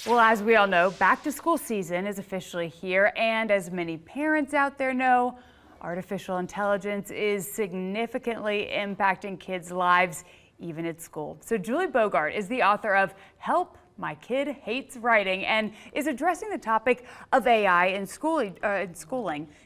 Well, as we all know, back to school season is officially here, and as many parents out there know, artificial intelligence is significantly impacting kids' lives, even at school. So Julie Bogart is the author of Help, My Kid Hates Writing, and is addressing the topic of AI in schooling.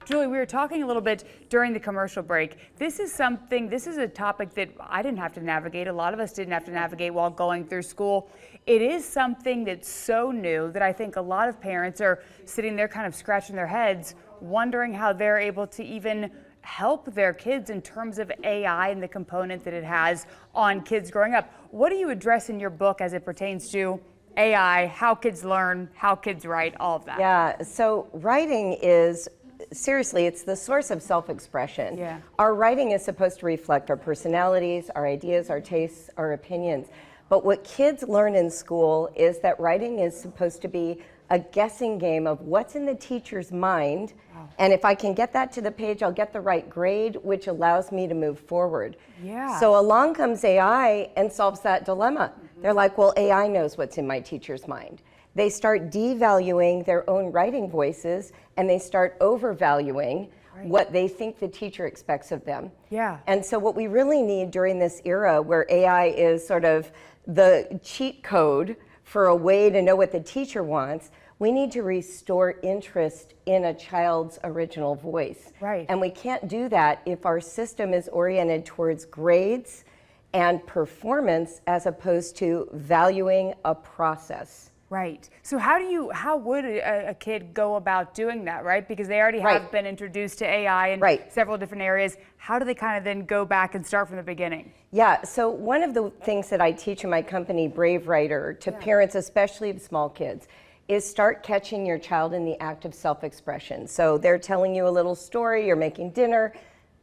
Julie, we were talking a little bit during the commercial break. This is a topic that I didn't have to navigate. A lot of us didn't have to navigate while going through school. It is something that's so new that I think a lot of parents are sitting there kind of scratching their heads, wondering how they're able to even help their kids in terms of AI and the component that it has on kids growing up. What do you address in your book as it pertains to AI, how kids learn, how kids write, all of that? Yeah, so writing is, seriously, it's the source of self-expression. Yeah. Our writing is supposed to reflect our personalities, our ideas, our tastes, our opinions. But what kids learn in school is that writing is supposed to be a guessing game of what's in the teacher's mind. Wow. And if I can get that to the page, I'll get the right grade, which allows me to move forward. Yeah. So along comes AI and solves that dilemma. They're like, well, AI knows what's in my teacher's mind. They start devaluing their own writing voices, and they start overvaluing what they think the teacher expects of them. Yeah. And so what we really need during this era where AI is sort of the cheat code for a way to know what the teacher wants, we need to restore interest in a child's original voice. Right. And we can't do that if our system is oriented towards grades and performance as opposed to valuing a process. Right. So how would a kid go about doing that, right? Because they already have been introduced to AI in several different areas. How do they kind of then go back and start from the beginning? Yeah, so one of the things that I teach in my company, Brave Writer, to parents, especially of small kids, is start catching your child in the act of self-expression. So they're telling you a little story, you're making dinner,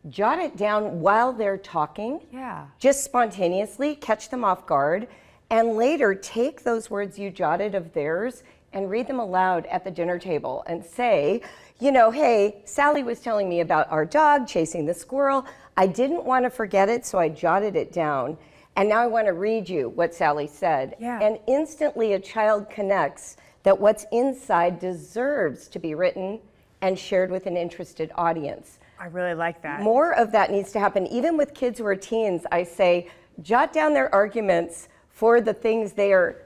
jot it down while they're talking. Yeah. Just spontaneously, catch them off guard. And later, take those words you jotted of theirs and read them aloud at the dinner table and say, you know, hey, Sally was telling me about our dog chasing the squirrel. I didn't want to forget it, so I jotted it down. And now I want to read you what Sally said. Yeah. And instantly a child connects that what's inside deserves to be written and shared with an interested audience. I really like that. More of that needs to happen. Even with kids who are teens, I say, jot down their arguments for the things they are,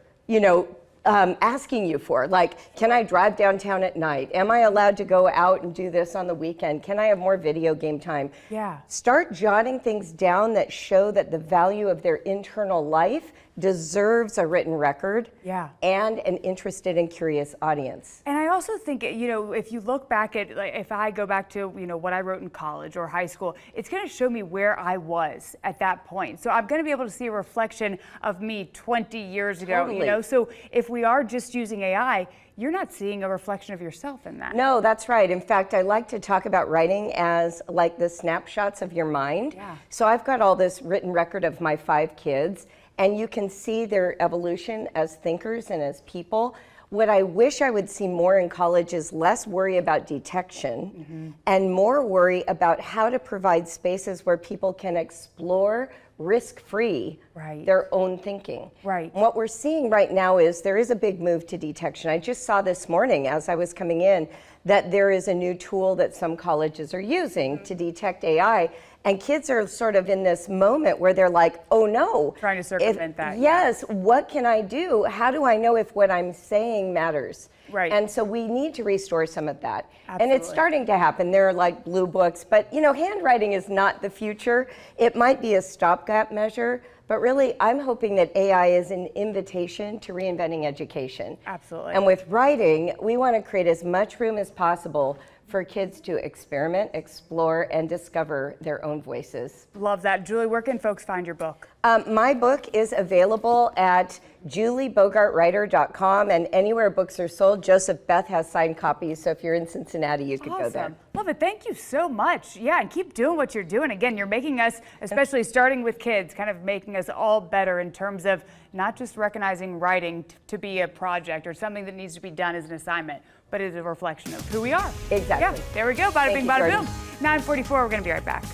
asking you for. Like, can I drive downtown at night? Am I allowed to go out and do this on the weekend? Can I have more video game time? Yeah. Start jotting things down that show that the value of their internal life deserves a written record and an interested and curious audience. And I also think, if you look back at, like, if I go back to, what I wrote in college or high school, it's going to show me where I was at that point. So I'm going to be able to see a reflection of me 20 years ago, So if we are just using AI, you're not seeing a reflection of yourself in that. No, that's right. In fact, I like to talk about writing as like the snapshots of your mind. Yeah. So I've got all this written record of my 5 kids, and you can see their evolution as thinkers and as people. What I wish I would see more in college is less worry about detection and more worry about how to provide spaces where people can explore risk-free their own thinking. Right. And what we're seeing right now is there is a big move to detection. I just saw this morning as I was coming in that there is a new tool that some colleges are using to detect AI. And kids are sort of in this moment where they're like, oh no. Trying to circumvent that. Yes, what can I do? How do I know if what I'm saying matters? Right. And so we need to restore some of that. Absolutely. And it's starting to happen. There are like blue books, but handwriting is not the future. It might be a stopgap measure, but really I'm hoping that AI is an invitation to reinventing education. Absolutely. And with writing, we want to create as much room as possible for kids to experiment, explore, and discover their own voices. Love that. Julie, where can folks find your book? My book is available at juliebogartwriter.com and anywhere books are sold. Joseph Beth has signed copies, so if you're in Cincinnati, you could go there. Love it. Thank you so much. Yeah, and keep doing what you're doing. Again, you're making us, especially starting with kids, kind of making us all better in terms of not just recognizing writing to be a project or something that needs to be done as an assignment, but is a reflection of who we are. Exactly. Yeah, there we go. Bada bing, bada boom. 9:44, we're going to be right back.